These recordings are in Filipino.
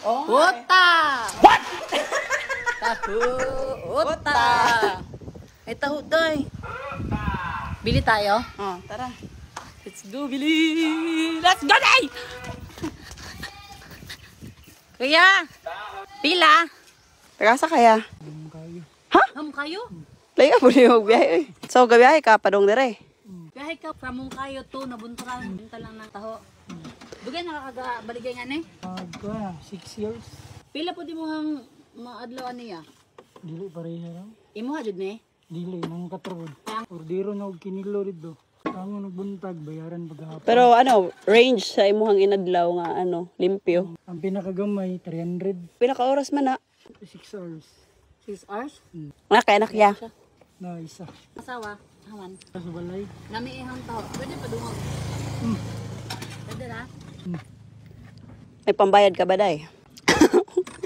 Uta! What? Tahu, uta. Ay, tahu, doy. Bili tayo? Oh, tara. Let's go, bili! Let's go, day! Kuya! Pila! Tagasa kaya? Ham kayo? Laya po niyo magbiyahe. So, gabiyahe ka, padong dire. Biyahe ka from kayo to, nabunturan. Binta lang ng taho. Dugay nakakabaligay nga ni? 6 years. Pila po di mo hang maadlaw niya? Dili pareha lang. Imo ha, jud ni? Dili, nang katrod. Ordero na og kinilo dito. Tango nagbuntag, bayaran paghapon. Pero ano, range sa imuhang inadlaw nga ano, limpyo. Ang pinakagamay, 300. Pila ka oras man na? 6 hours. 6 hours? Kaya nakya. Na isa. Asawa? Haman? Sa balay. Nami ihang taho. Pwede pa dungog. Pwede na? May pambayad ka ba, day?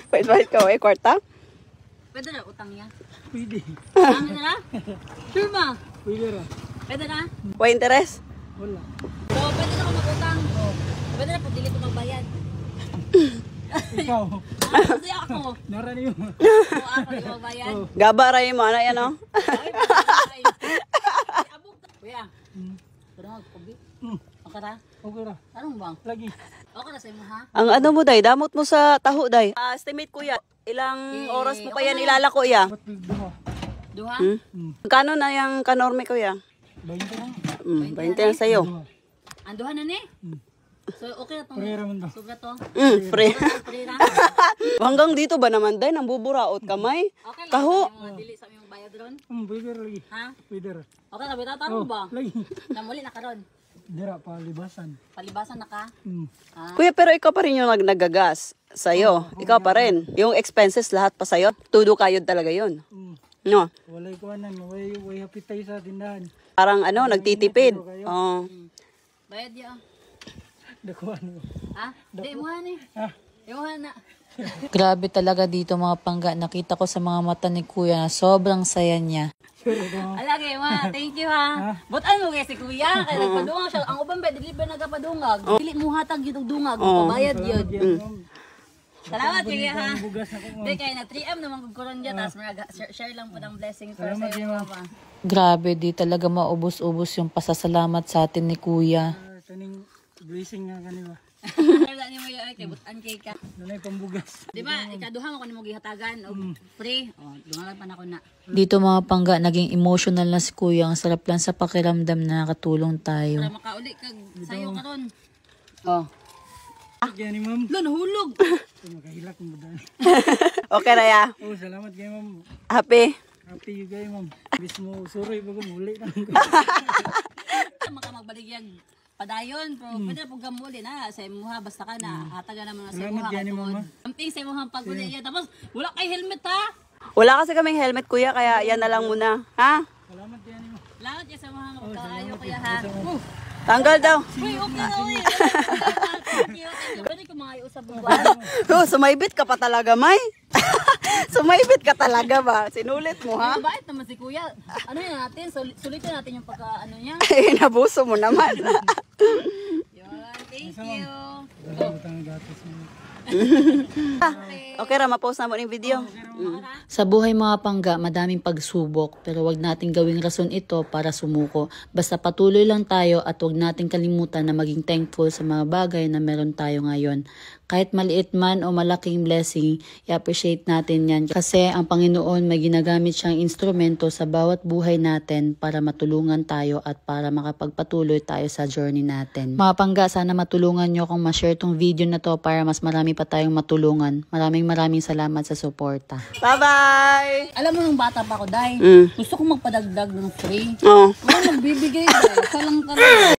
Pwede bayad ka, kwarta? Pwede na utang niya. Pwede. Ano na? Sure ba? Pwede ra. Pwede na? Wa interes? Wala. So, pwede na ako mag-utang. Pwede na pag dili ko magbayad. Ikaw. Kasi ako. Nara niyo. O ako yung magbayad. Gaba ray mo, ano yan, no? Ay, pwede na. Abog. Kuya. Pwede mo magkubi. Okay ra? Okay ra. Anong bang? Lagi. Okay na sa'yo mo ha? Ang ano mo, day, damot mo sa taho, day. Estimate kuya, ilang oras mo pa yan ilalako, ya? Ba't bigduha? Duha? Kano na yung kanorme, kuya? 20 lang. 20 na sa'yo. Ang duha na ni? So, okay na itong Pareha naman daw. sugat to? Pre. Pre na? Hanggang dito ba naman, day, nambuburaot kamay? Okay lang. Taho. Yung mga dili sa aming bayad ron? Pwede ra lagi. Ha? Pwede ra. Okay na, bitatanong ba? Lagi. Namuli na ka ron? Dira palibasan. Palibasan na ka? Ah. Kuya, pero ikaw pa rin yung nagagas sa'yo. Ikaw pa rin. Yung expenses lahat pa sa'yo. Tudo kayod talaga yun. No? Walay kuanan, way hapitay sa tindahan. Parang ano, nagtitipid. Oh. Bayad ya. Dakuan mo. Ha? Di mo ni. Ah. Di mo na. Grabe talaga dito mga pangga. Nakita ko sa mga mata ni Kuya na sobrang saya niya. Alagay mo, thank you ha. But ano kaya si Kuya? Kaya nagpadungag siya. Ang uban ba, dili ba nagapadungag? Dili mo hatag yung dungag. Pabayad yun. Salamat Kuya ha. Di kaya na 3M naman kukuran dyan. Tapos share lang po ng blessings para sa iyo mama. Grabe, di talaga maubos-ubos yung pasasalamat sa atin ni Kuya. Kaning blessing nga kanila. Kaya ni mo yung kay butan kay ka. Nanay pambugas. Di ba, ikaduha mo ko ni mo gihatagan. O free. O, dungalag pa na ko na. Dito mga pangga, naging emotional na si Kuya. Ang sarap lang sa pakiramdam na nakatulong tayo. Para makauli kag sayo karon. Oh. Kaya ni ma'am. Lo, nahulog. Makahilak mo dahil. Okay, Raya. Oh, salamat kay ma'am. Happy? Happy you guys ma'am. Bis mo, sorry bago muli lang. Maka magbaligyan padayon pero pwede na pong gamuli na sa imuha basta ka na hataga naman sa imuha Salamat yan ni mama. amping sa imuha paguli iya tapos wala kay helmet ha. Wala kasi kaming helmet, kuya, kaya yan na lang muna. Ha? Salamat yan ni ma'am. Salamat ya sa imuha magkaayo kuya ha. Tanggal daw. Uy, okay na uy. Thank you. Pwede ko mga iusap buwan. Oh, sumaybit ka pa talaga, May. Sumaybit ka talaga ba? Sinulit mo, ha? Mabait naman si kuya. Ano yan natin? Sulitin natin yung pagka ano niya. Nabuso mo naman. Yun, thank you. Utang gatos mo. Okay, ma-post na mo yung video. Sa buhay mga pangga, madaming pagsubok. Pero wag nating gawing rason ito para sumuko. Basta patuloy lang tayo at wag nating kalimutan na maging thankful sa mga bagay na meron tayo ngayon. Kahit maliit man o malaking blessing, i-appreciate natin yan. Kasi ang Panginoon may ginagamit siyang instrumento sa bawat buhay natin para matulungan tayo at para makapagpatuloy tayo sa journey natin. Mga pangga, sana matulungan nyo kung ma-share tong video na to para mas marami pa tayong matulungan. Maraming salamat sa suporta. Bye-bye! Alam mo nung bata pa ako, Day, gusto kong magpadagdag ng free. Oh. Wala nagbibigay, Day. Salang ka lang.